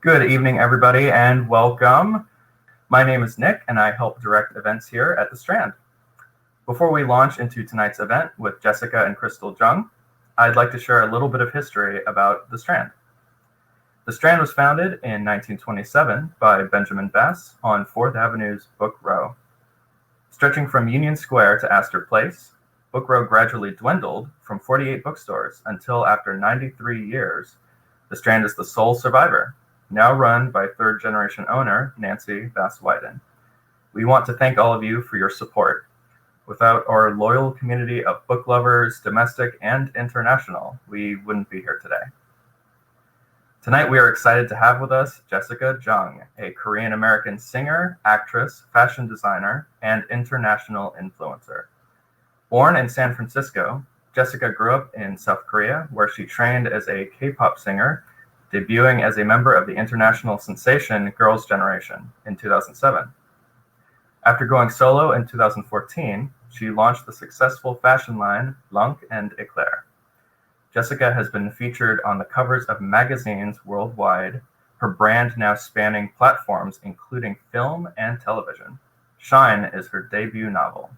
Good evening, everybody, and welcome. My name is Nick, and I help direct events here at the Strand. Before we launch into tonight's event with Jessica and Krystal Jung, I'd like to share a little bit of history about the Strand. The Strand was founded in 1927 by Benjamin Bass on 4th Avenue's Book Row. Stretching from Union Square to Astor Place, Book Row gradually dwindled from 48 bookstores until after 93 years, the Strand is the sole survivor, now run by third-generation owner Nancy Bass-Wyden. We want to thank all of you for your support. Without our loyal community of book lovers, domestic and international, we wouldn't be here today. Tonight we are excited to have with us Jessica Jung, a Korean-American singer, actress, fashion designer, and international influencer. Born in San Francisco, Jessica grew up in South Korea, where she trained as a K-pop singer, debuting as a member of the international sensation Girls' Generation in 2007. After going solo in 2014, she launched the successful fashion line Blanc and Eclair. Jessica has been featured on the covers of magazines worldwide, her brand now spanning platforms including film and television. Shine is her debut novel.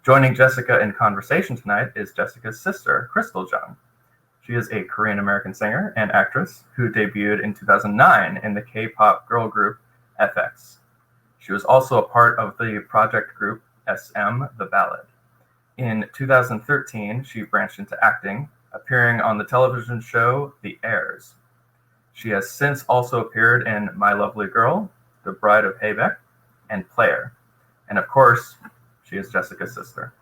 Joining Jessica in conversation tonight is Jessica's sister, Krystal Jung. She is a Korean-American singer and actress who debuted in 2009 in the K-pop girl group FX. She was also a part of the project group SM The Ballad. In 2013, she branched into acting, appearing on the television show The Heirs. She has since also appeared in My Lovely Girl, The Bride of Haybeck, and Player. And of course, she is Jessica's sister.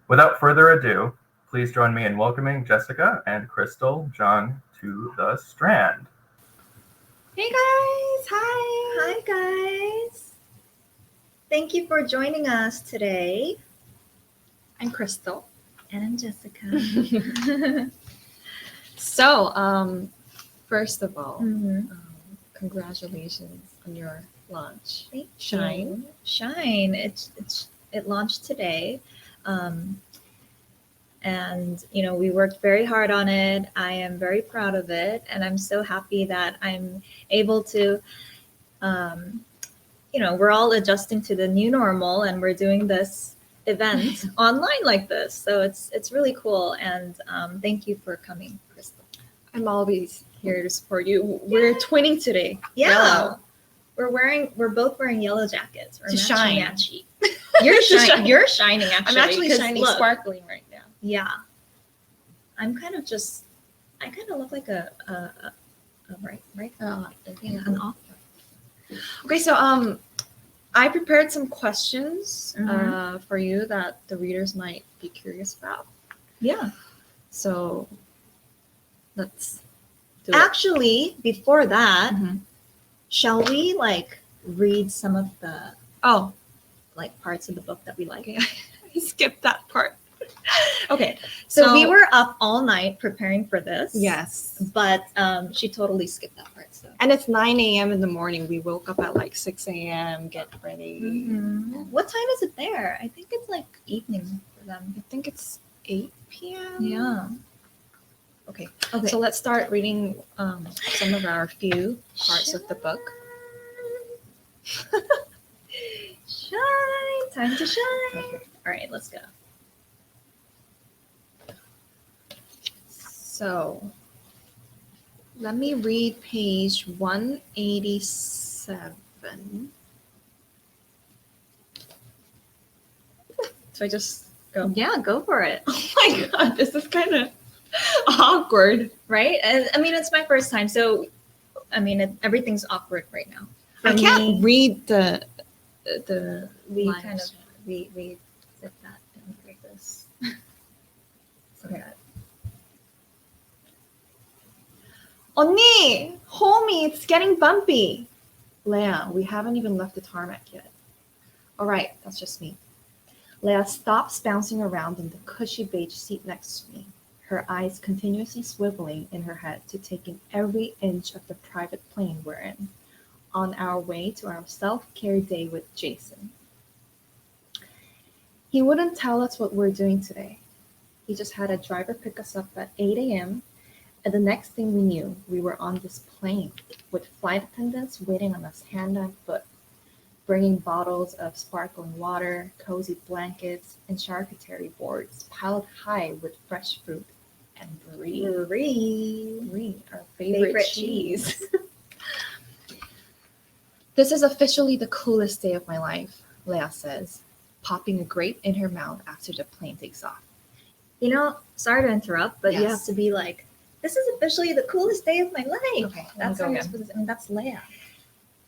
Without further ado, please join me in welcoming Jessica and Krystal Jung to the Strand. Hey guys! Hi! Hi guys! Thank you for joining us today. I'm Krystal. And I'm Jessica. So, first of all, congratulations on your launch. Thank Shine. you. Shine. It launched today. And, we worked very hard on it. I am very proud of it. And I'm so happy that I'm able to, we're all adjusting to the new normal and we're doing this event online like this. So it's really cool. And thank you for coming, Krystal. I'm always here to support you. We're twinning today. Yeah. Yellow. We're both wearing yellow jackets. We're to shine. Matchy. You're shining actually. I'm actually shining sparkling right now. Yeah. I kind of look like a an author. Okay, so I prepared some questions for you that the readers might be curious about. Yeah. So let's do it. Actually, before that, shall we read some of the parts of the book that we like? Okay. I skipped that part. Okay. So we were up all night preparing for this. Yes. But she totally skipped that part. So. And it's 9 a.m. in the morning. We woke up at 6 a.m., get ready. What time is it there? I think it's evening for them. I think it's 8 p.m. Yeah. Okay. So let's start reading some of our few parts of the book. Shine. Time to shine. Okay. All right, let's go. So let me read page 187. So I just go? Yeah, go for it. Oh my God, this is kind of awkward. Right? It's my first time. So, everything's awkward right now. I can't read the we lines. kind of, we zip that in like this. Okay.Onni, homie, it's getting bumpy. Leah, we haven't even left the tarmac yet. All right, that's just me. Leah stops bouncing around in the cushy beige seat next to me, her eyes continuously swiveling in her head to take in every inch of the private plane we're in, on our way to our self-care day with Jason. He wouldn't tell us what we're doing today. He just had a driver pick us up at 8 a.m., And the next thing we knew, we were on this plane with flight attendants waiting on us hand and foot, bringing bottles of sparkling water, cozy blankets, and charcuterie boards piled high with fresh fruit and brie. Brie, our favorite cheese. This is officially the coolest day of my life, Leah says, popping a grape in her mouth after the plane takes off. You know, sorry to interrupt, but you Yes. have to be like, this is officially the coolest day of my life. Okay, That's go how you're again. supposed to, I mean, that's Leia.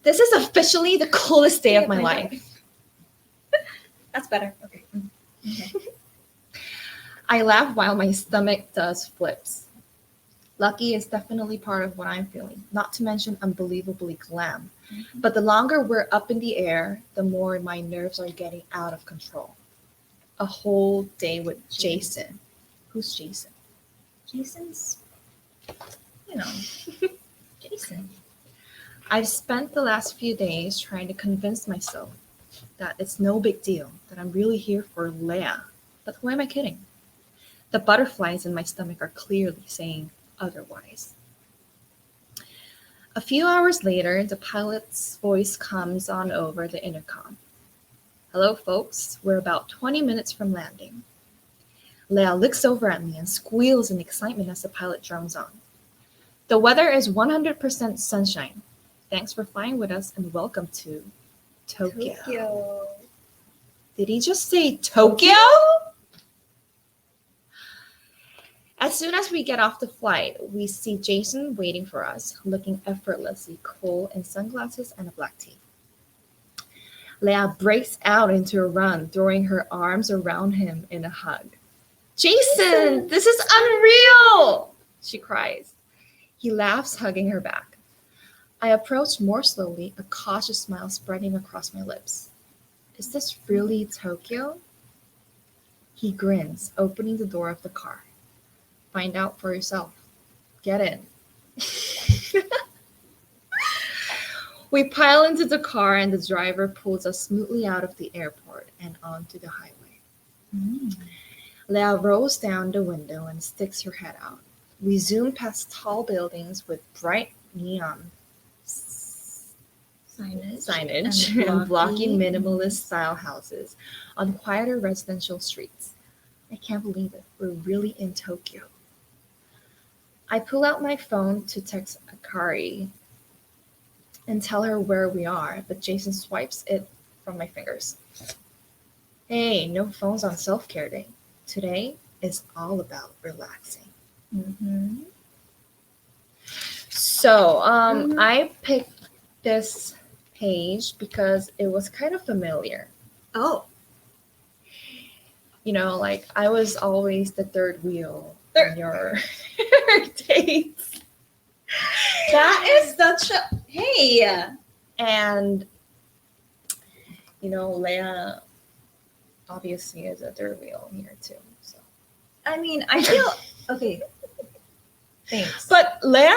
This is officially the coolest day of my life. That's better. Okay. Okay. I laugh while my stomach does flips. Lucky is definitely part of what I'm feeling, not to mention unbelievably glam. But the longer we're up in the air, the more my nerves are getting out of control. A whole day with Jason. Who's Jason? Jason's, you know, Jason. I've spent the last few days trying to convince myself that it's no big deal, that I'm really here for Leia. But who am I kidding? The butterflies in my stomach are clearly saying otherwise. A few hours later, the pilot's voice comes on over the intercom. Hello, folks. We're about 20 minutes from landing. Leia looks over at me and squeals in excitement as the pilot drones on. The weather is 100% sunshine. Thanks for flying with us and welcome to Tokyo. Did he just say Tokyo? As soon as we get off the flight, we see Jason waiting for us, looking effortlessly cool in sunglasses and a black tee. Leia breaks out into a run, throwing her arms around him in a hug. Jason, this is unreal, she cries. He laughs, hugging her back. I approach more slowly, a cautious smile spreading across my lips. Is this really Tokyo? He grins, opening the door of the car. Find out for yourself. Get in. We pile into the car and the driver pulls us smoothly out of the airport and onto the highway. Leia rolls down the window and sticks her head out. We zoom past tall buildings with bright neon signage and blocky minimalist style houses on quieter residential streets. I can't believe it. We're really in Tokyo. I pull out my phone to text Akari and tell her where we are, but Jason swipes it from my fingers. Hey, no phones on self-care day. Today is all about relaxing. So I picked this page because it was kind of familiar. Oh. You know, like I was always the third wheel in your dates. That is such a hey. And you know, Leia obviously is a third wheel here too. So I mean, I feel okay. Thanks. but Leia,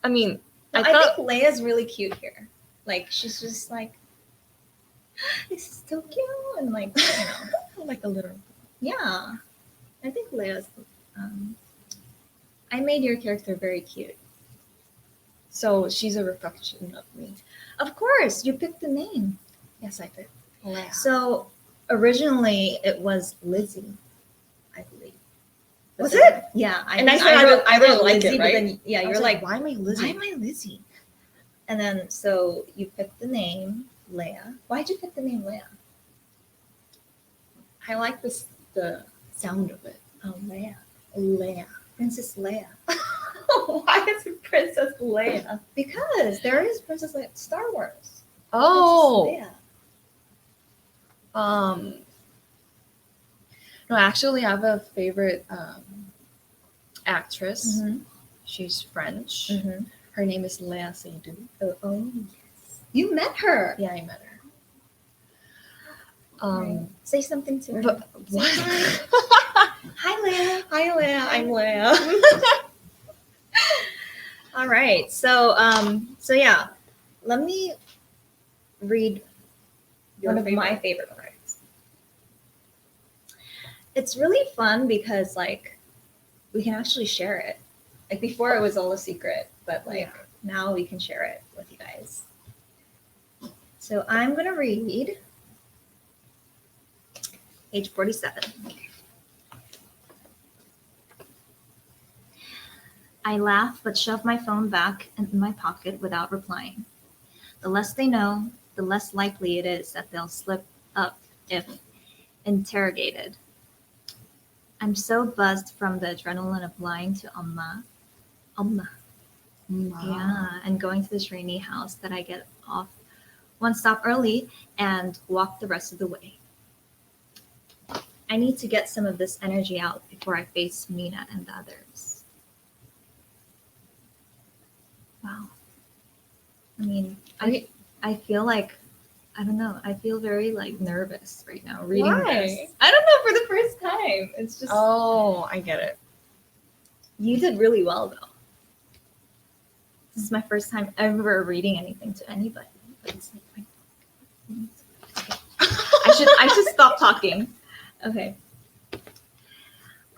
I mean, No, I think Leia's really cute here. Like she's just like this is Tokyo and like like a little. yeah. I think Leia's I made your character very cute. So she's a reflection of me. Of course, you picked the name. Yes, I picked Leia. So originally it was Lizzie, I believe. Was it? Yeah. And I said I really like Lizzie, it, right? But then, yeah, you're like, why am I Lizzie? why am I Lizzie? And then so you picked the name Leia. Why'd you pick the name Leia? I like the sound of it. Oh, Leia. Leia. Princess Leia. Why is it Princess Leia? Because there is Princess Leia. Star Wars. Oh. Princess Leia. No, actually, I have a favorite actress. Mm-hmm. She's French. Mm-hmm. Her name is Léa Seydoux. Oh, yes. You met her. Yeah, I met her. Right. Say something to her. But what? Hi, Leia. Hi, Léa. I'm Léa. All right. So yeah, let me read one of my favorite parts. It's really fun because like we can actually share it. Like before it was all a secret, but like Yeah. now we can share it with you guys. So I'm gonna read page 47. I laugh but shove my phone back in my pocket without replying. The less they know, the less likely it is that they'll slip up if interrogated. I'm so buzzed from the adrenaline of lying to Amma. Yeah, and going to this rainy house that I get off one stop early and walk the rest of the way. I need to get some of this energy out before I face Mina and the others. Wow. I mean, I feel like, I don't know, I feel very like nervous right now reading Why? this. I don't know, for the first time. It's just, Oh, I get it. you did really well though. This is my first time ever reading anything to anybody. But it's like, I should stop talking. Okay.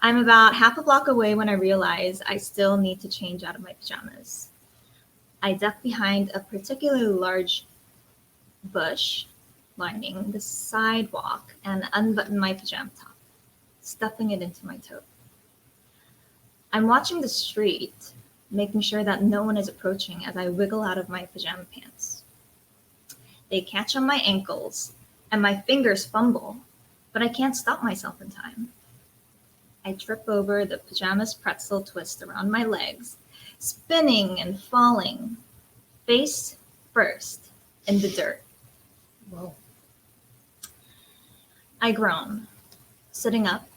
I'm about half a block away when I realize I still need to change out of my pajamas. I duck behind a particularly large bush lining the sidewalk and unbutton my pajama top, stuffing it into my toe. I'm watching the street, making sure that no one is approaching as I wiggle out of my pajama pants. They catch on my ankles and my fingers fumble, but I can't stop myself in time. I trip over the pajamas pretzel twist around my legs, spinning and falling, face first in the dirt. Whoa. I groan, sitting up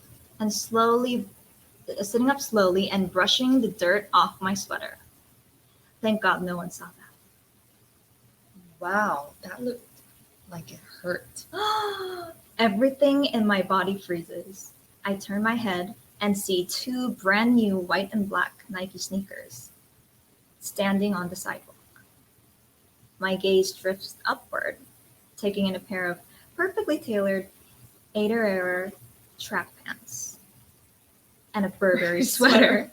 slowly and brushing the dirt off my sweater. Thank God no one saw that. Wow, that looked like it hurt. Everything in my body freezes. I turn my head and see two brand new white and black Nike sneakers standing on the sidewalk. My gaze drifts upward, taking in a pair of perfectly tailored Ader track pants and a Burberry sweater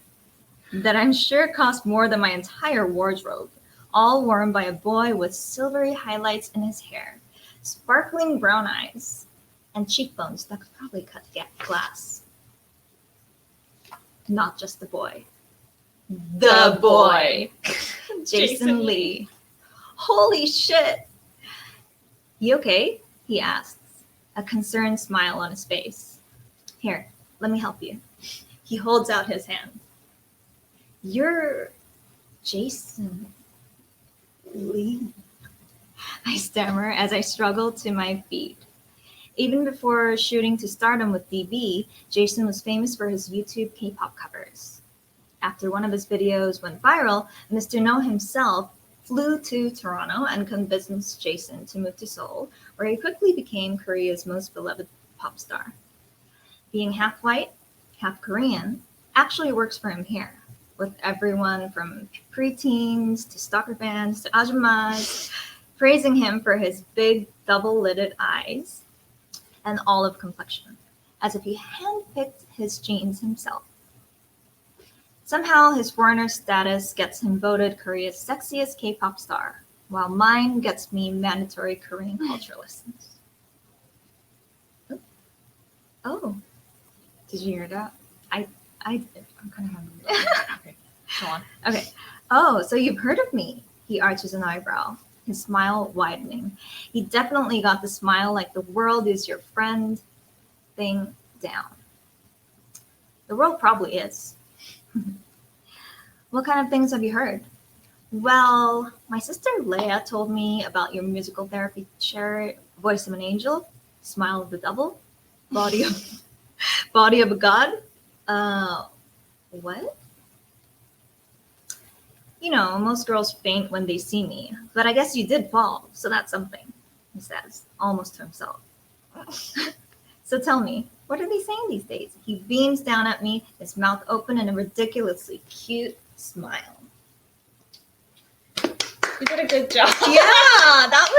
that I'm sure cost more than my entire wardrobe, all worn by a boy with silvery highlights in his hair, sparkling brown eyes, and cheekbones that could probably cut glass. Not just the boy. The boy! Jason Lee. Holy shit! You okay? He asks, a concerned smile on his face. Here, let me help you. He holds out his hand. You're Jason Lee? I stammer as I struggle to my feet. Even before shooting to stardom with DB, Jason was famous for his YouTube K-pop covers. After one of his videos went viral, Mr. No himself flew to Toronto and convinced Jason to move to Seoul, where he quickly became Korea's most beloved pop star. Being half white, half Korean actually works for him here, with everyone from preteens to stalker fans to ajumas praising him for his big double-lidded eyes and olive complexion, as if he handpicked his genes himself. Somehow, his foreigner status gets him voted Korea's sexiest K-pop star, while mine gets me mandatory Korean culture lessons. Oh, Did you hear that? I did. I'm kind of hungry. Okay, go on. Okay. Oh, so you've heard of me? He arches an eyebrow, his smile widening. He definitely got the smile like the world is your friend thing down. The world probably is. What kind of things have you heard? Well, my sister Leia told me about your musical therapy chair, Voice of an Angel, Smile of the Devil, Body of a God. What? You know, most girls faint when they see me, but I guess you did fall, so that's something, he says, almost to himself. So tell me, what are they saying these days? He beams down at me, his mouth open in a ridiculously cute smile. You did a good job. Yeah, that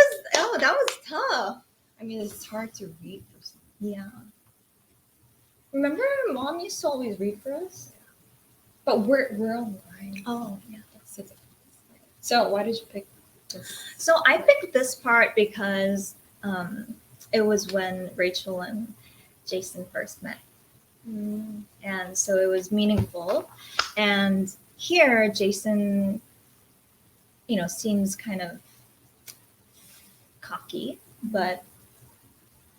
was tough. I mean, it's hard to read for some. Yeah. Remember, Mom used to always read for us? But we're online. Oh, yeah. So why did you pick this? So I picked this part because it was when Rachel and Jason first met. And so it was meaningful. And here, Jason, seems kind of cocky, but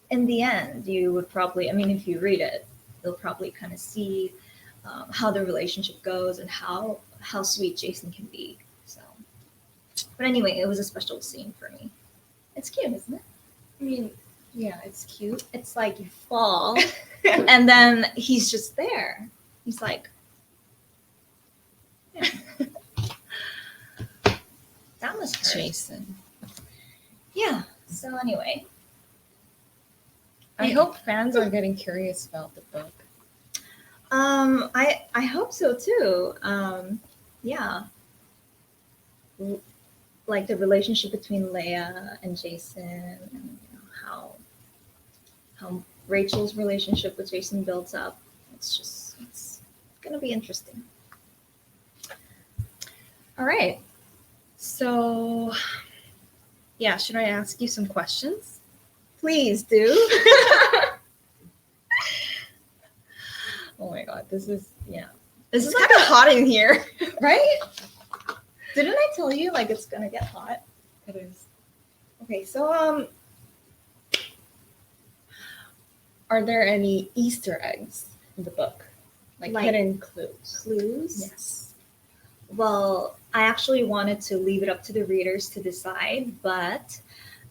in the end, you would probably, if you read it, you'll probably kind of see how the relationship goes and how sweet Jason can be. So, but anyway, it was a special scene for me. It's cute, isn't it? I mean, yeah, it's cute. It's like you fall, and then he's just there. He's like, yeah. That was hurt. Jason. Yeah. So anyway, I hope fans are getting curious about the book. I hope so too. Yeah. Like the relationship between Leia and Jason, and how Rachel's relationship with Jason builds up. It's gonna be interesting. All right. So, yeah, should I ask you some questions? Please do. Oh my God, this is This This is is like kind of hot in here. right? Didn't I tell you like it's gonna get hot? It is. Okay, so Are there any Easter eggs in the book? Like hidden clues? clues. Yes. Well, I actually wanted to leave it up to the readers to decide, but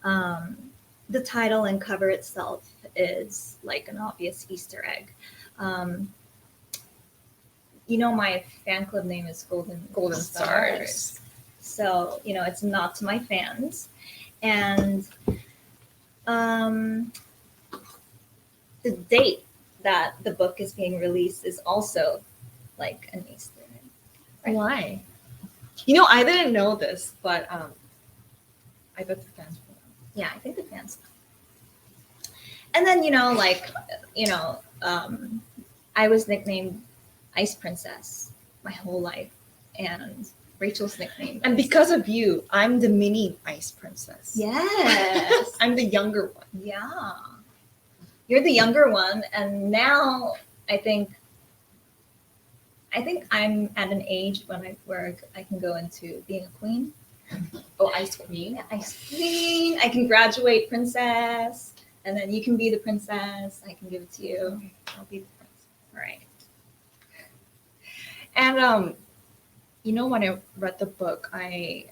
the title and cover itself is like an obvious Easter egg. My fan club name is Golden Stars. So, it's not to my fans. And the date that the book is being released is also like an Easter egg. Right. Why? I didn't know this, but I bet the fans will know. Yeah, I think the fans know. And then, I was nicknamed Ice Princess my whole life. And Rachel's nickname. And because of you, I'm the mini Ice Princess. Yes. I'm the younger one. Yeah. You're the younger one. And now I think I'm at an age where I can go into being a queen. Oh, Ice Queen. Yeah, Ice Queen. I can graduate princess. And then you can be the princess. I can give it to you. Okay, I'll be the princess. All right. And when I read the book, I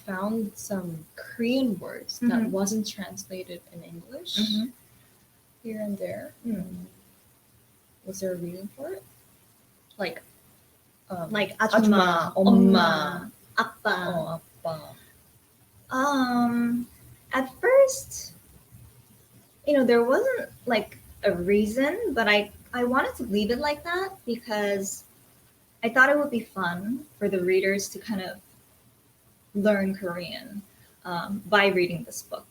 found some Korean words that Mhm. wasn't translated in English Mhm. here and there. Was there a reason for it? Like Like 아줌마, 아줌마, 엄마, 아빠. 아빠. At first, there wasn't like a reason, but I wanted to leave it like that because I thought it would be fun for the readers to kind of learn Korean by reading this book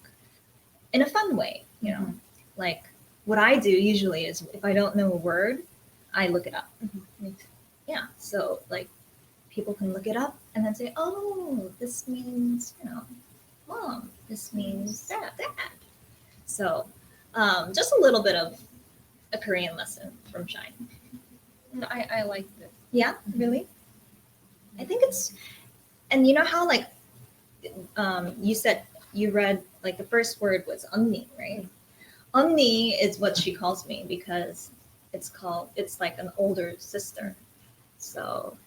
in a fun way. Mhm. Like what I do usually is if I don't know a word, I look it up. Me too. Yeah, so like people can look it up and then say, oh, this means, mom, this means dad. So just a little bit of a Korean lesson from Shine. No, I liked it. Yeah, really? I think it's, and you know how like you said you read like the first word was 언니, right? 언니 is what she calls me because it's like an older sister. So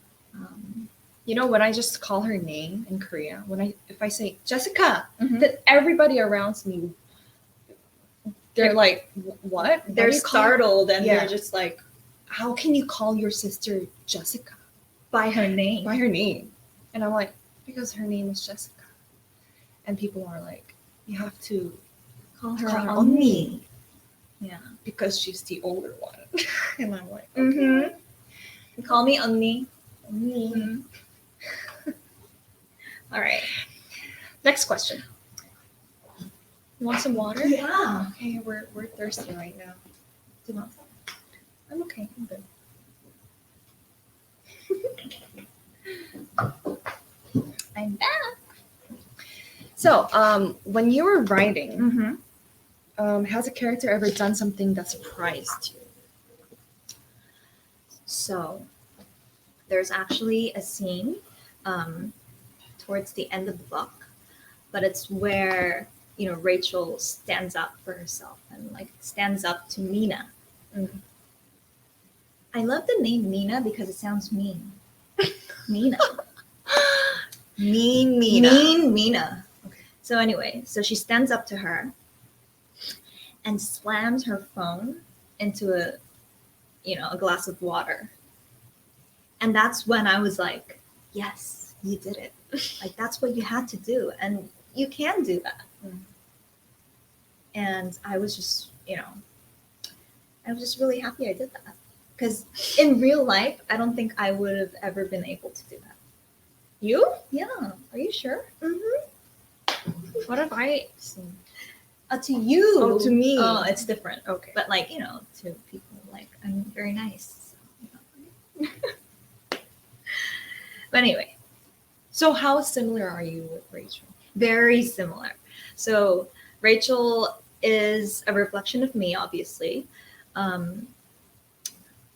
When I just call her name in Korea, if I say Jessica, Mhm. then everybody around me, they're like, what? Why they're do you call- startled and Yeah. they're just like How can you call your sister Jessica by her name. by her name? And I'm like, because her name is Jessica. And people are like, you have to Call her call her 언니. 언니 Yeah. because she's the older one. And I'm like, Mm-hmm. Call me 언니. 언니. Mhm. All right. Next question. You want some water? Yeah. Okay, we're thirsty right now. Do you want some? I'm okay. I'm good. So, when you were writing, Mm-hmm. has a character ever done something that surprised you? So there's actually a scene towards the end of the book, but it's where Rachel stands up for herself and like stands up to Mina. Mm. I love the name Mina because it sounds mean. Mina. Mean Mina. Mean Mina. Okay. So anyway, so she stands up to her and slams her phone into a glass of water. And that's when I was like, yes, you did it. Like that's what you had to do. And you can do that. Mm. And I was just, I was just really happy I did that. Because in real life, I don't think I would have ever been able to do that. You? Yeah. Are you sure? Mm-hmm. What have I seen? To you. Oh, to me. Oh, it's different. Okay. But like, to people, like I'm very nice. So, But anyway, So how similar are you with Rachel? very similar. So Rachel is a reflection of me, obviously.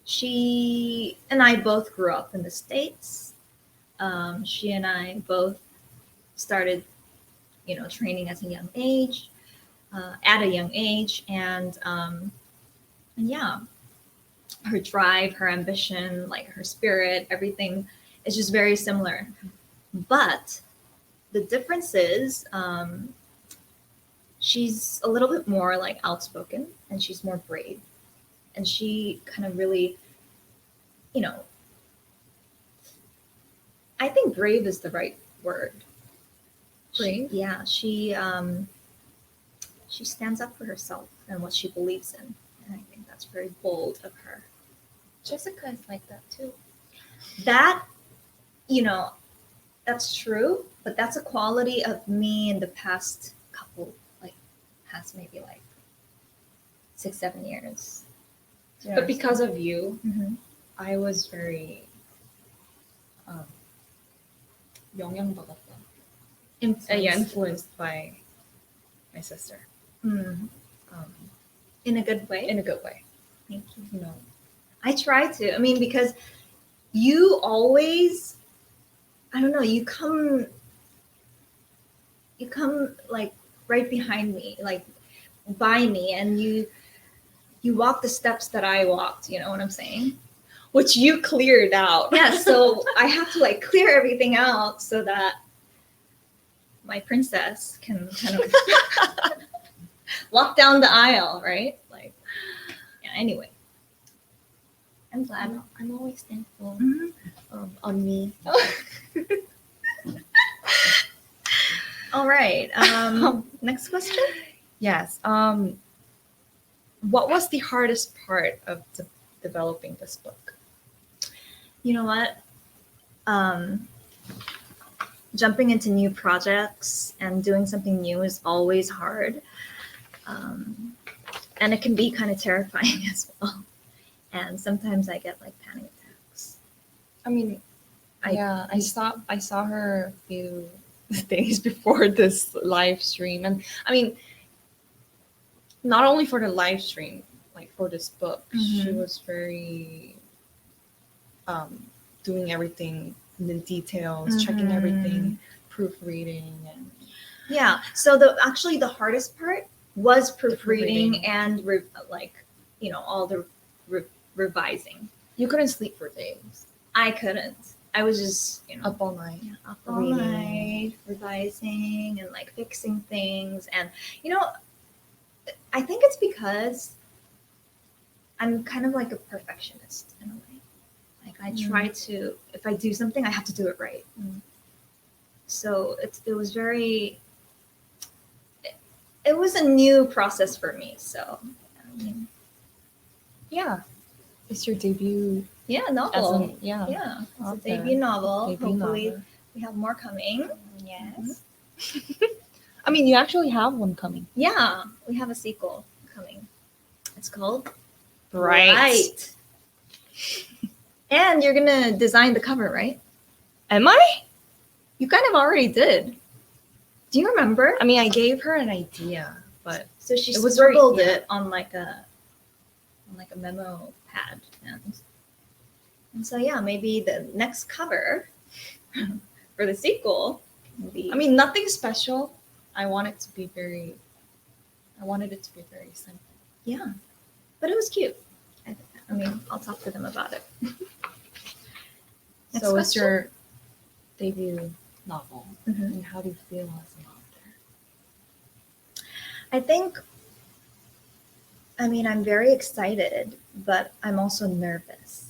She and I both grew up in the States. She and I both started, training at a young age, and yeah, her drive, her ambition, like her spirit, everything is just very similar. But the difference is, she's a little bit more like outspoken, and she's more brave, and she kind of really, I think brave is the right word. Brave? Yeah, she stands up for herself and what she believes in, and I think that's very bold of her. Jessica is like that too. That, that's true, but that's a quality of me in the past maybe like 6-7 years. But because of you, Mm-hmm. I was very 영향받았다. Influenced by my sister. Mm. Um, In a good way. in a good way. Thank you. You know. I try to. I mean, because you always, I don't know, you come like right behind me, like by me, and you walk the steps that I walked, you know what I'm saying? Which you cleared out. Yeah, so I have to like clear everything out so that my princess can kind of walk down the aisle, right? Like, yeah, anyway. I'm glad. I'm always thankful Mhm. on me. All right. Next question. Yes. What was the hardest part of developing this book? You know what? Jumping into new projects and doing something new is always hard. And it can be kind of terrifying as well. And sometimes I get like panic attacks. I mean, I- I saw her a few days before this live stream, and I mean, not only for the live stream, like for this book, she Mhm. was very doing everything in the details, checking Mhm. everything, proofreading, and Yeah. So actually the hardest part was proofreading Proofreading. and all the revising. you couldn't sleep for days, I couldn't. I was just up all night. up all reading. night revising and like fixing things, and I think it's because I'm kind of like a perfectionist in a way. Like I try to, if I do something, I have to do it right. So it was very. It was a new process for me. So, I mean, Yeah, it's your debut. yeah, As novel. in, yeah, Yeah, it's a author. debut novel. Debut Hopefully, novel. we have more coming. Yes. I mean, you actually have one coming. Yeah, we have a sequel coming. It's called Bright. And you're gonna design the cover, right? Am I? You kind of already did. Do you remember? I mean, I gave her an idea, but So she it was very- scribbled yeah. it on like a memo pad, and so yeah, maybe the next cover for the sequel can be. I mean, nothing special. I wanted it to be very simple. Yeah, but it was cute. I mean, I'll talk to them about it. Next So it's question? your debut novel. Mhm. And how do you feel as an author? I think, I mean, I'm very excited, but I'm also nervous.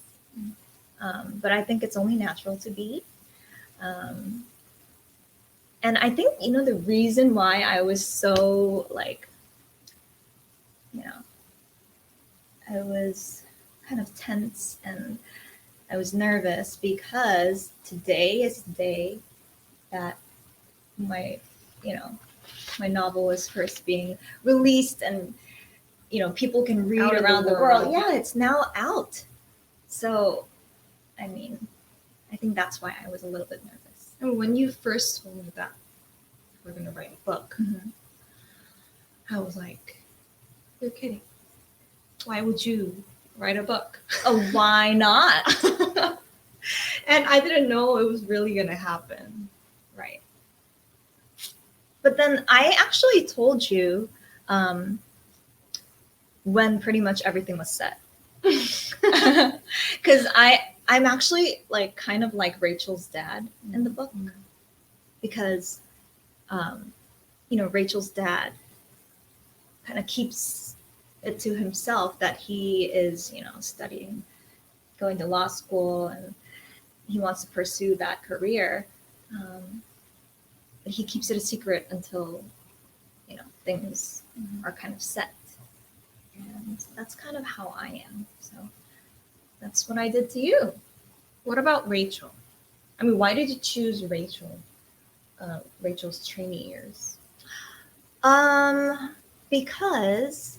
But I think it's only natural to be. And I think, the reason why I was so I was kind of tense and I was nervous because today is the day that my novel is first being released and, people can read Out in the around the world. world. Yeah, it's now out. So, I mean, I think that's why I was a little bit nervous. And when you first told me that we're going to write a book, I was like, you're kidding. Why would you write a book? Oh, why not? And I didn't know it was really going to happen. Right. But then I actually told you when pretty much everything was set. Because I'm actually kind of like Rachel's dad in the book. Because, Rachel's dad kind of keeps it to himself that he is, studying, going to law school, and he wants to pursue that career. But he keeps it a secret until, things are kind of set. And that's kind of how I am. So that's what I did to you. What about Rachel? I mean, why did you choose Rachel? Rachel's trainee years. Because,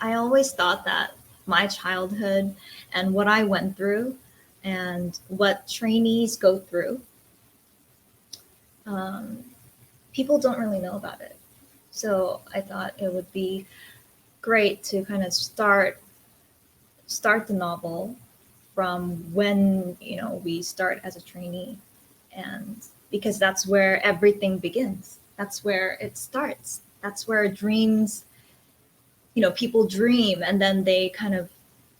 I always thought that my childhood and what I went through and what trainees go through, people don't really know about it. So I thought it would be great to kind of start the novel from when, we start as a trainee. And because that's where everything begins. That's where it starts. That's where dreams, people dream and then they kind of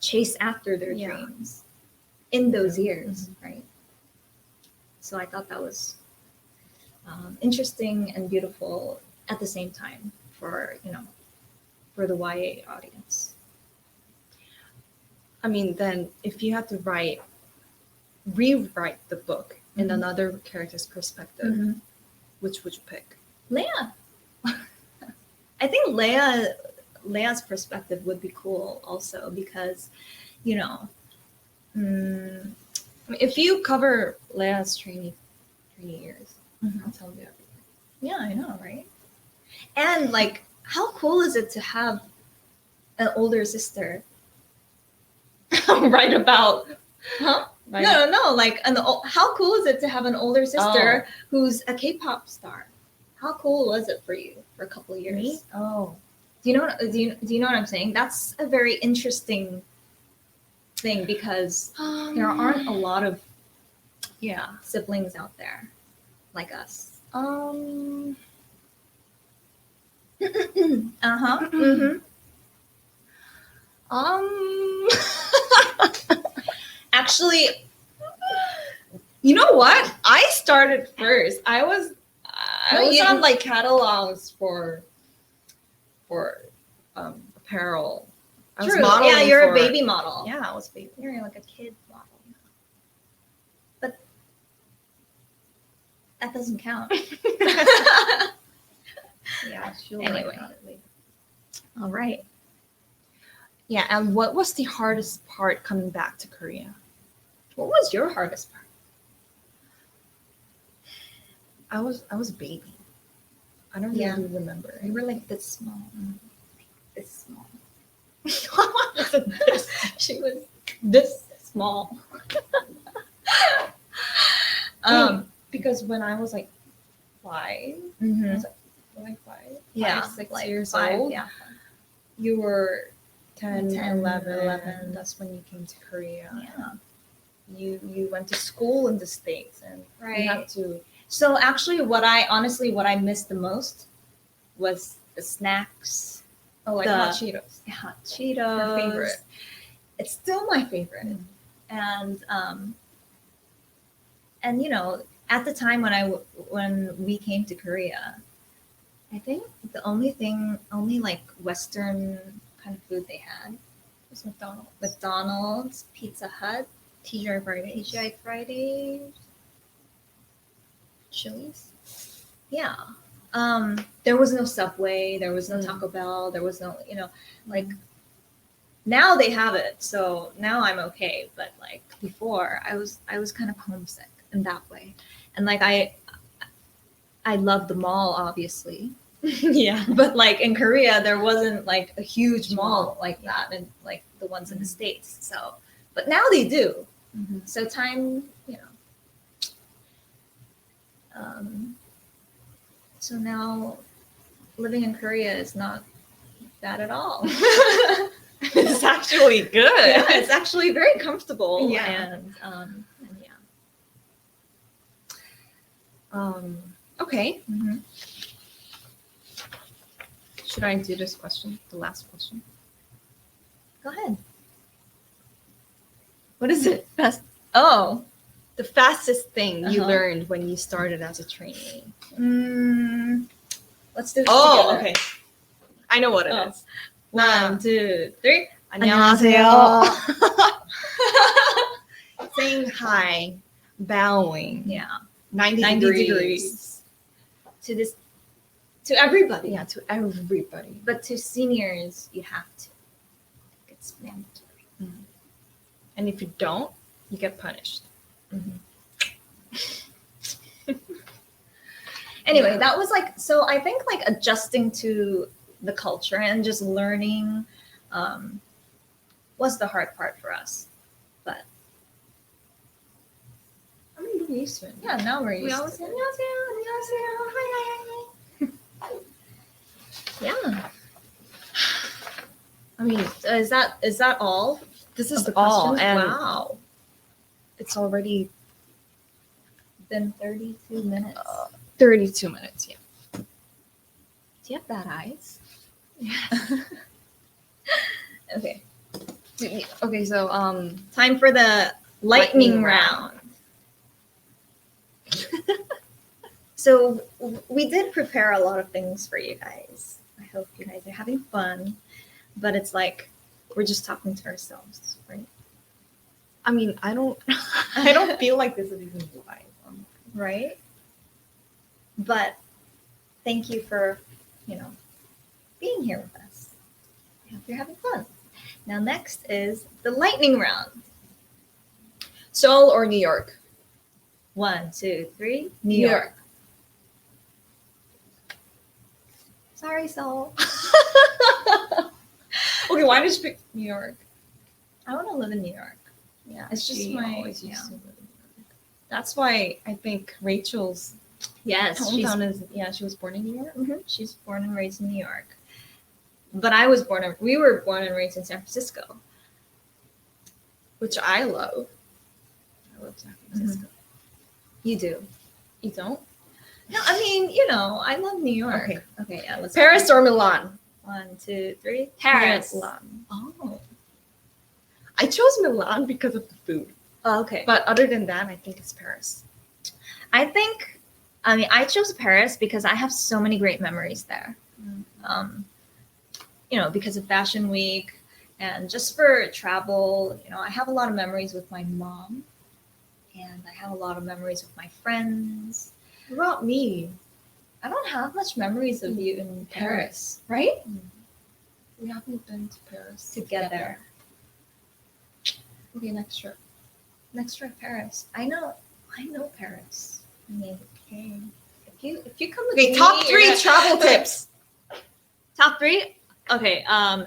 chase after their dreams in those years, right? So I thought that was interesting and beautiful at the same time for the YA audience. I mean, then if you had to rewrite the book in another character's perspective, which would you pick? Leia. I think Leia's perspective would be cool also because, I mean, if you cover Leia's trainee years, I'll tell you everything. Yeah, I know, right? And how cool is it to have an older sister? Right about, Huh? right? No. How cool is it to have an older sister who's a K-pop star? How cool was it for you for a couple of years? Me? Oh, Do you know what I'm saying? That's a very interesting thing because there aren't a lot of siblings out there like us. Actually, you know what? I started first. I was on catalogs for apparel. I was True. modeling Yeah, you're for- a baby model. Yeah, I was baby. You're like a kid model. But that doesn't count. Yeah. Anyway. All right. Yeah, and what was the hardest part coming back to Korea? What was your hardest part? I was a baby. I don't Yeah. really remember. You were like this small. This small. She was this small. was when I was like 5. Mhm. Was like 5? Yeah, 5, 6 like years 5, old. Yeah. You were 10, 10, 11. 11. That's when you came to Korea. Yeah. You went to school in the States and you had to. So actually, what I missed the most was the snacks, Oh, like The- hot Cheetos. hot Cheetos. Her favorite. It's still my favorite, and you know, at the time when we came to Korea, I think the only like Western kind of food they had It's McDonald's. McDonald's, Pizza Hut, TGI Fridays. TGI Fridays, Chili's. yeah. There was no Subway, there was no Mm. Taco Bell, there was no, like now they have it, so now I'm okay. But like before, I was kind of homesick in that way, and like I love the mall, obviously, Yeah. but like in Korea, there wasn't like a huge mall like that, and like the ones in the Mhm. States. So, but now they do. Mm-hmm. So time, so now living in Korea is not bad at all. It's actually good. Yeah, it's actually very comfortable. Yeah. And yeah. Okay. Mhm. Should I do this question? The last question. Go ahead. What is it? Oh, The fastest thing you Uh-huh. learned when you started as a trainee. let's do this Oh, together. okay. I know what it Oh. is. 1, 2, 3. 안녕하세요. Saying hi, bowing. Yeah. 90 90 degrees. To everybody. Yeah, to everybody. But to seniors, you have to. It's mandatory. And if you don't, you get punished. Anyway, Yeah. that was like, so I think like adjusting to the culture and just learning was the hard part for us. But I mean, we're used to it. yeah, now we're We used always to say, it. Yeah. I mean, is that all? This of is the all. questions? And Wow. it's already Been 32 minutes. 32 minutes. Yeah. Do you have bad eyes? Okay. Okay, so Time for the lightning Lightning round. So we did prepare a lot of things for you guys. I hope you guys are having fun, but it's like we're just talking to ourselves, right? I mean, I don't feel like this is even live. Right? But thank you for, being here with us. I hope you're having fun. Now next is the lightning round. Seoul or New York? 1, 2, 3. New York. Sorry, Seoul. Okay, why did you pick New York? I want to live in New York. Yeah, it's just She my. always Yeah. used to live in New York. That's why I think Rachel's Yes, she's, hometown is, she was born in New York. she's born and raised in New York. But we were born and raised in San Francisco. Which I love. I love San Francisco. You do. You don't? No, I mean, I love New York. Okay. Okay, yeah, let's Paris or Milan? 1, 2, 3. Paris. Milan. Oh. I chose Milan because of the food. Oh, okay. But other than that, I think it's Paris. I chose Paris because I have so many great memories there. Because of Fashion Week and just for travel, I have a lot of memories with my mom and I have a lot of memories with my friends. What about me? I don't have much memories of you in Paris, Paris. right? We haven't been to Paris Together. Okay, next trip. Next trip, Paris. I know Paris. I mean, Okay. if you come with Okay, me, top 3 you're- travel tips. Top 3? Okay. 1.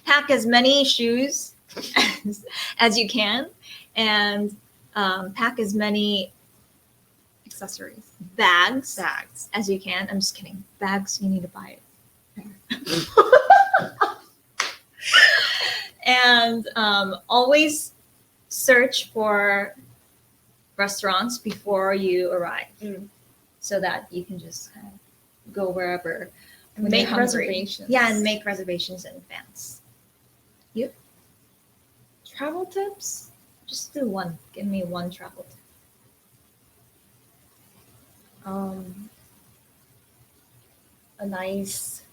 Pack as many shoes as you can, and pack as many accessories, bags bags. as you can. I'm just kidding. Bags, you need to buy it. And always search for restaurants before you arrive, so that you can just kind of go wherever. when Make you're hungry. reservations. Yeah, and make reservations in advance. Travel tips. Just do one. Give me one travel tip. A nice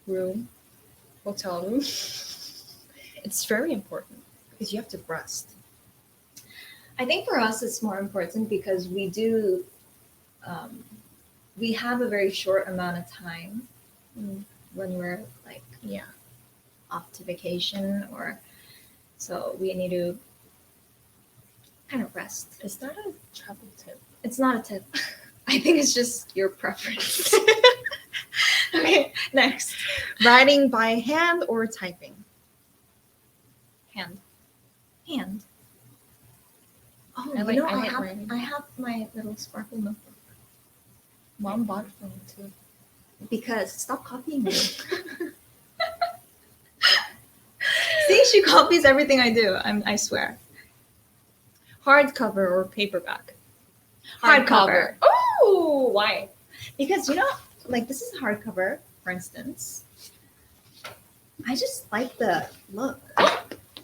room, hotel room. It's very important because you have to rest. I think for us it's more important because we do. We have a very short amount of time when we're like Yeah. off to vacation, or so we need to kind of rest. Is that a travel tip? It's not a tip. I think it's just your preference. Okay, next. Writing by hand or typing? Hand. Hand. Oh, I you like- know, I I like have writing. I have my little sparkle notebook. Mom bought it for me too. Because stop copying me. See, she copies everything I do. I swear. Hardcover or paperback? Hardcover. Oh, why? Because you know, like this is a hardcover, for instance. I just like the look.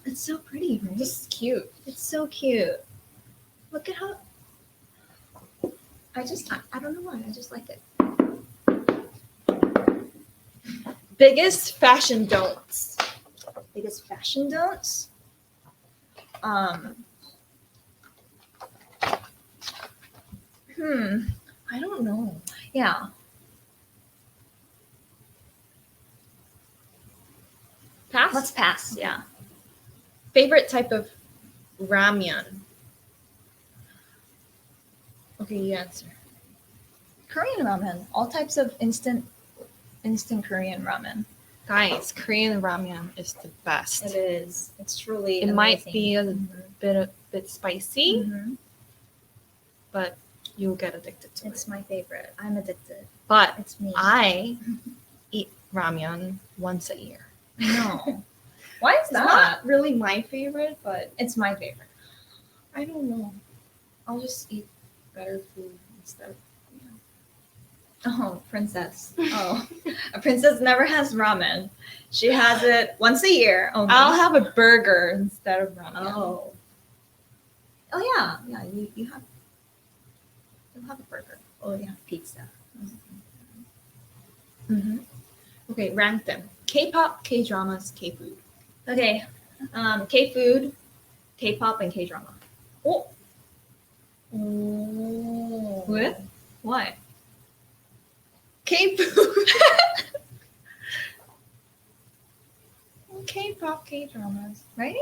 It's so pretty, right? This is cute. It's so cute. Look at how. I don't know why. I just like it. Biggest fashion don'ts. Biggest fashion don'ts. I don't know. Yeah. Pass. Let's pass. Yeah. Favorite type of ramyun. Okay, you answer. Korean ramen. All types of instant Korean ramen. Guys, Korean ramyun is the best. It is. It's truly. It might amazing. be a bit spicy, Mhm. but you'll get addicted to It's it. my favorite. I'm addicted. But It's me. I eat ramyun once a year. No. Why is It's that? not really my favorite, but It's my favorite. I don't know. I'll just eat better food instead of. Oh, princess. Oh, a princess never has ramen. She has it once a year only. I'll have a burger instead of ramyun. Oh. Oh yeah, yeah. You'll have a burger. Oh, you have pizza. Mm-hmm. Okay, rank them. K-pop, K-dramas, K-food. Okay, K-food, K-pop, and K-drama. Oh. What? What? K-food. K-pop, K-dramas. Right?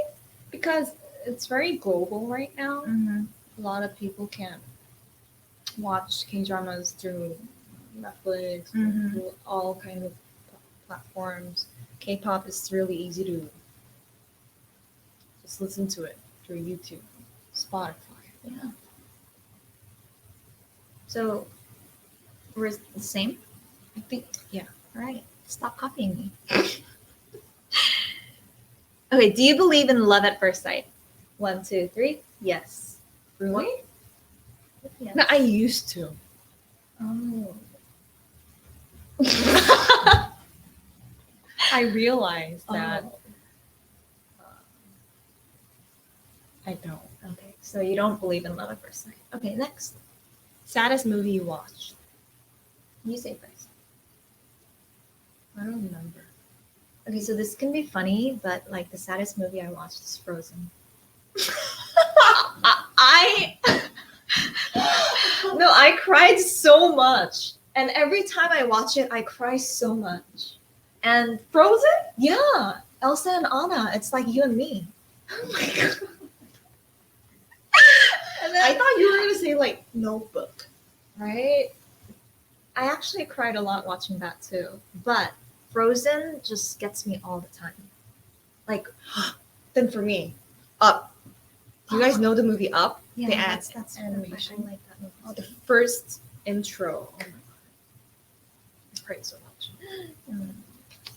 Because it's very global right now. Mm-hmm. A lot of people can watch K-dramas through Netflix, Mhm. through all kind of platforms. K-pop is really easy to just listen to it through YouTube, Spotify. Yeah. So we're the same. I think, yeah. All right. Stop copying me. Okay. Do you believe in love at first sight? 1, 2, 3. Yes. Really? Yes. No, I used to. Oh. I realized that I don't. Okay. So you don't believe in love at first sight. Okay. Next. Saddest movie you watched? You say first. I don't remember. Okay. So this can be funny, but like the saddest movie I watched is Frozen. No, I cried so much. And every time I watch it, I cry so much. And Frozen? yeah, Elsa and Anna, it's like you and me. Oh my god. And then, I thought you were gonna say like Notebook. right? I actually cried a lot watching that too. But Frozen just gets me all the time. Like, Then for me, Up. Do you guys know the movie Up? yeah, The that's animation. I like that Oh, the first intro. Oh my god. I prayed so much.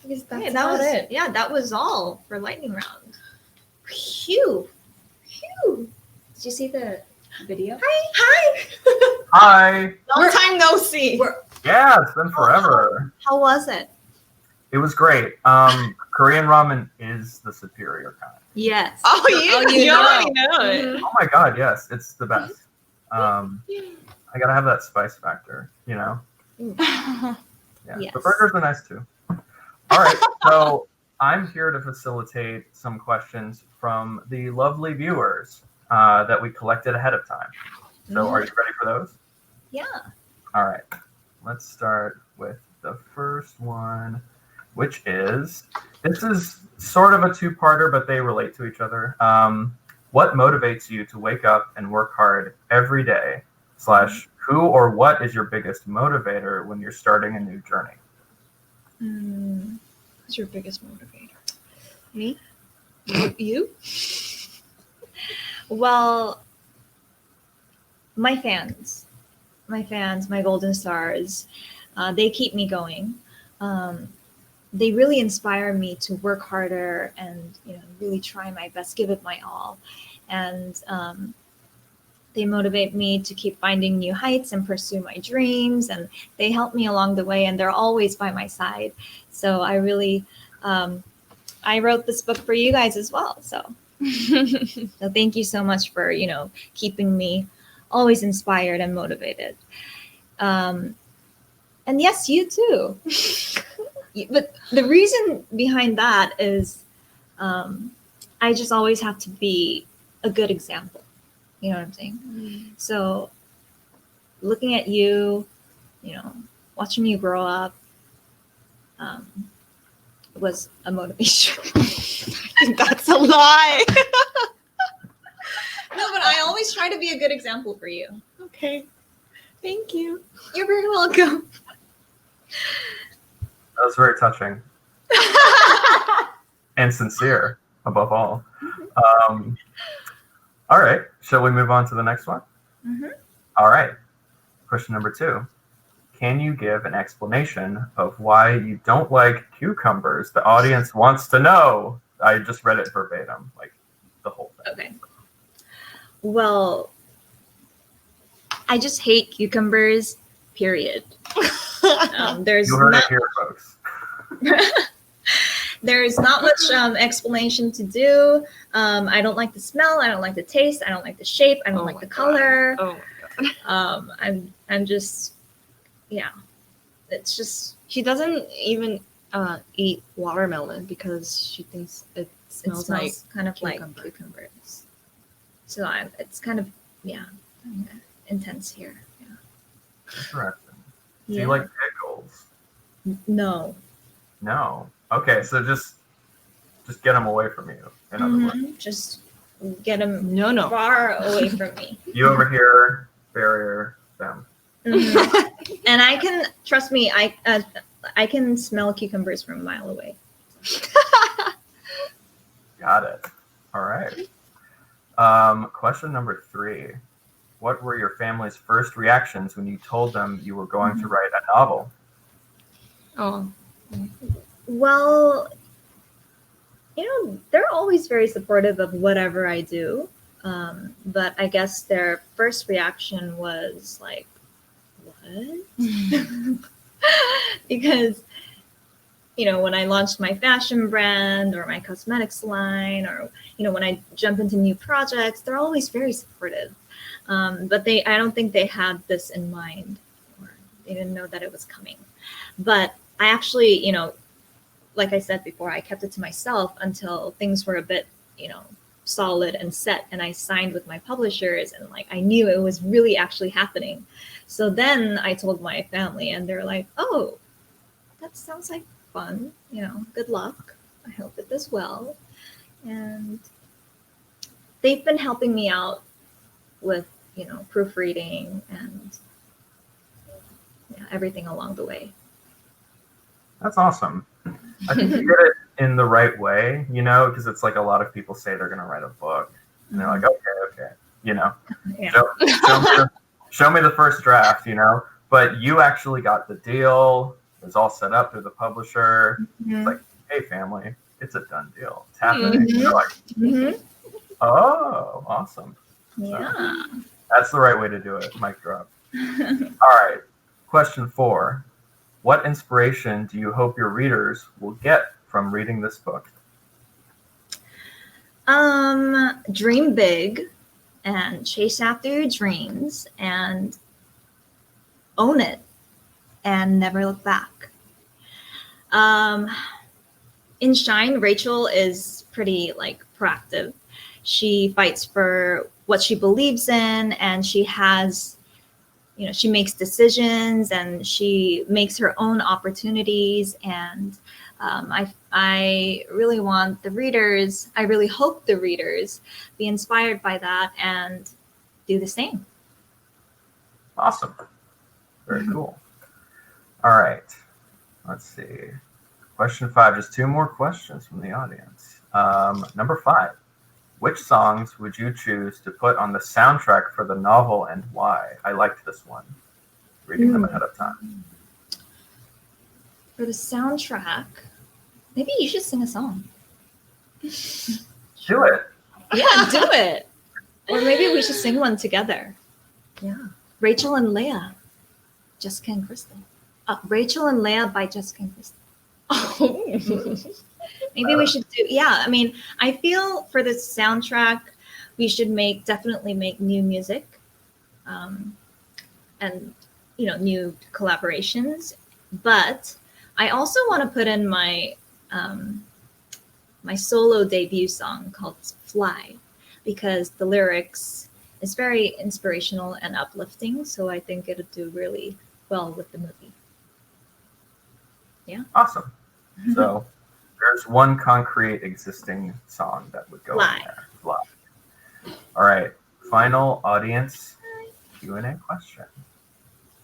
Because that's Okay, about it. Yeah, that was all for lightning round. Phew. Phew. Did you see the video? Hi. Hi. Long time no see. Yeah, it's been forever. How was it? It was great. Korean ramen is the superior kind. Yes. Oh, you already know it. Mhm. Oh my god, yes, it's the best. I gotta have that spice factor, you know. Yeah, Yes. the burgers are nice too. All right, so I'm here to facilitate some questions from the lovely viewers that we collected ahead of time. So, are you ready for those? Yeah. All right, let's start with the first one, which is this is sort of a two-parter, but they relate to each other. What motivates you to wake up and work hard every day? / who or what is your biggest motivator when you're starting a new journey? What's your biggest motivator? Me? You? Well, my fans, my golden stars, they keep me going. They really inspire me to work harder and really try my best, give it my all, and they motivate me to keep finding new heights and pursue my dreams, and they help me along the way, and they're always by my side. So I really, I wrote this book for you guys as well. So, so thank you so much for keeping me always inspired and motivated. And yes, you too. But the reason behind that is I just always have to be a good example. You know what I'm saying? So looking at you, watching you grow up was a motivation. That's a lie. No, but I always try to be a good example for you. Okay. Thank you. You're very welcome. That was very touching and sincere, above all. All right, shall we move on to the next one? Mhm. All right, question number 2. Can you give an explanation of why you don't like cucumbers? The audience wants to know. I just read it verbatim, like the whole thing. Okay. Well, I just hate cucumbers, period. There's You heard not it here, folks. there's not much explanation to do. I don't like the smell. I don't like the taste. I don't like the shape. I don't like the color. Oh my god. I'm just, yeah. It's just She doesn't even eat watermelon because she thinks it smells like kind of cucumber. like cucumbers. So it's kind of intense here. Yeah. Interesting. Do Yeah. you like pickles? No. No. Okay, so just get them away from you. In other words, Just get them No. far away from me. you over here, barrier them. Mhm. And I can trust me. I can smell cucumbers from a mile away. Got it. All right. Question number 3. What were your family's first reactions when you told them you were going to write a novel? Oh. Well, they're always very supportive of whatever I do. But I guess their first reaction was like, what? Because, when I launched my fashion brand or my cosmetics line, or, when I jump into new projects, they're always very supportive. But I don't think they had this in mind, or they didn't know that it was coming. But I actually, like I said before, I kept it to myself until things were a bit, solid and set, and I signed with my publishers, and I knew it was really actually happening. So then I told my family, and they're like, "Oh, that sounds like fun. Good luck. I hope it does well." And they've been helping me out with, proofreading and everything along the way. That's awesome. I think you did it in the right way, because it's like a lot of people say they're going to write a book. And they're like, okay. Yeah. show me the first draft, but you actually got the deal. It was all set up through the publisher. It's like, hey, family, it's a done deal. It's happening. They're like, oh, awesome. Yeah. So, that's the right way to do it. Mic drop. All right. Question 4. What inspiration do you hope your readers will get from reading this book? Dream big and chase after your dreams and own it and never look back. In Shine, Rachel is pretty proactive. She fights for what she believes in, and she has, she makes decisions and she makes her own opportunities. And I really want the readers, I really hope the readers be inspired by that and do the same. Awesome. Very cool. All right. Let's see. Question 5, just 2 more questions from the audience. Number 5. Which songs would you choose to put on the soundtrack for the novel and why? I liked this one, reading them ahead of time. For the soundtrack, maybe you should sing a song. Do it. Yeah, do it. Or maybe we should sing one together. Yeah. Rachel and Leah, Jessica and Krystal. Rachel and Leah by Jessica and Krystal. Oh. Maybe we should do, I feel for the soundtrack, we should definitely make new music and, new collaborations. But I also want to put in my solo debut song called Fly, because the lyrics is very inspirational and uplifting. So I think it'll do really well with the movie. Yeah. Awesome. So there's one concrete existing song that would go Fly. in there. Fly. All right. Final audience Q&A question.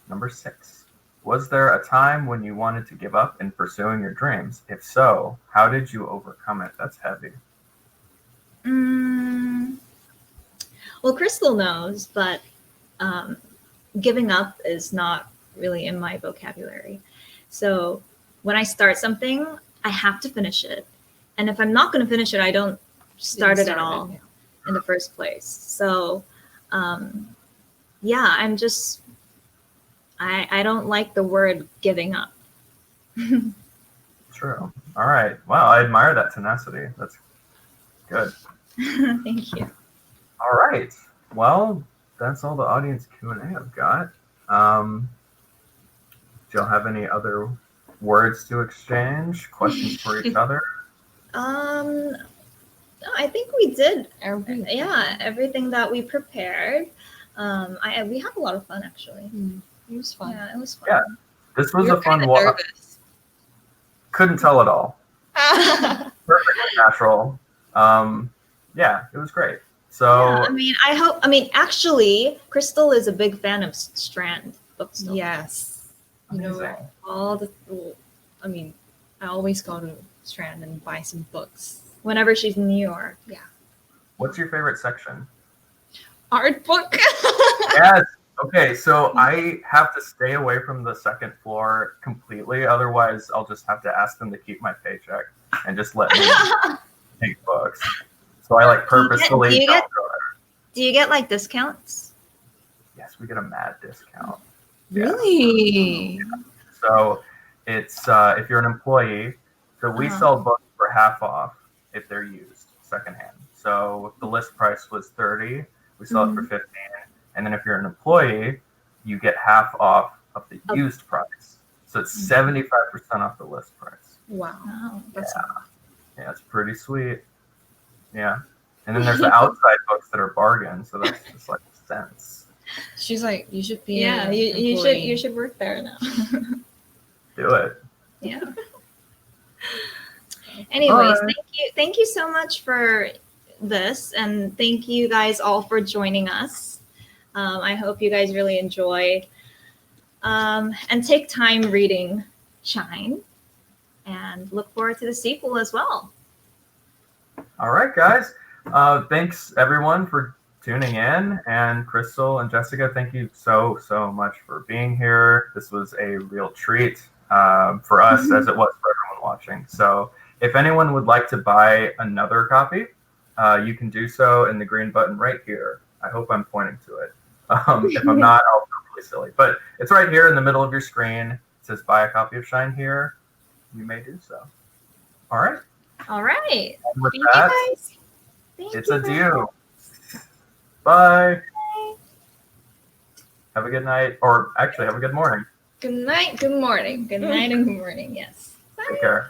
Number 6. Was there a time when you wanted to give up in pursuing your dreams? If so, how did you overcome it? That's heavy. Well, Krystal knows, but giving up is not really in my vocabulary. So when I start something, I have to finish it. And if I'm not going to finish it, I don't start it at all in the first place. So, I'm just, I don't like the word giving up. True. All right. Wow, I admire that tenacity. That's good. Thank you. All right. Well, that's all the audience Q&A I've got. Do y'all have any other words to exchange? Questions for each other? I think we did. Everything that we prepared. We had a lot of fun, actually. It was fun. Yeah, it was fun. Yeah. This was a fun walk. walk. Couldn't tell at all. Perfect, natural. Yeah, it was great. So yeah, actually, Krystal is a big fan of Strand bookstore. Yes. amazing. I always go to Strand and buy some books. Whenever she's in New York. Yeah. What's your favorite section? Art book. Yes. Okay, so I have to stay away from the second floor completely. Otherwise, I'll just have to ask them to keep my paycheck and just let me take books. So I purposefully don't go there. Do you get discounts? Yes, we get a mad discount. Really? Yeah. So it's if you're an employee, so we sell books for half off if they're used secondhand. So if the list price was $30, we sell it for $15. And then if you're an employee, you get half off of the used price. So it's 75% off the list price. Wow. Yeah, it's pretty sweet. Yeah. And then there's the outside books that are bargains. So that's just cents. She's like, you should be. Yeah, you should work there now. Do it. Yeah. Anyways, thank you so much for this, and thank you guys all for joining us. I hope you guys really enjoyed and take time reading Shine, and look forward to the sequel as well. All right, guys. Thanks everyone for tuning in. And Krystal and Jessica, thank you so much for being here. This was a real treat for us as it was for everyone watching. So if anyone would like to buy another copy, you can do so in the green button right here. I hope I'm pointing to it. If I'm not, I'll feel really silly. But it's right here in the middle of your screen. It says buy a copy of Shine here. You may do so. All right. All right. And with Thank that, you guys. Thank it's you. adieu. Bye. Have a good night. Or actually, have a good morning. Good night, good morning. Good night and good morning. Yes. Take care.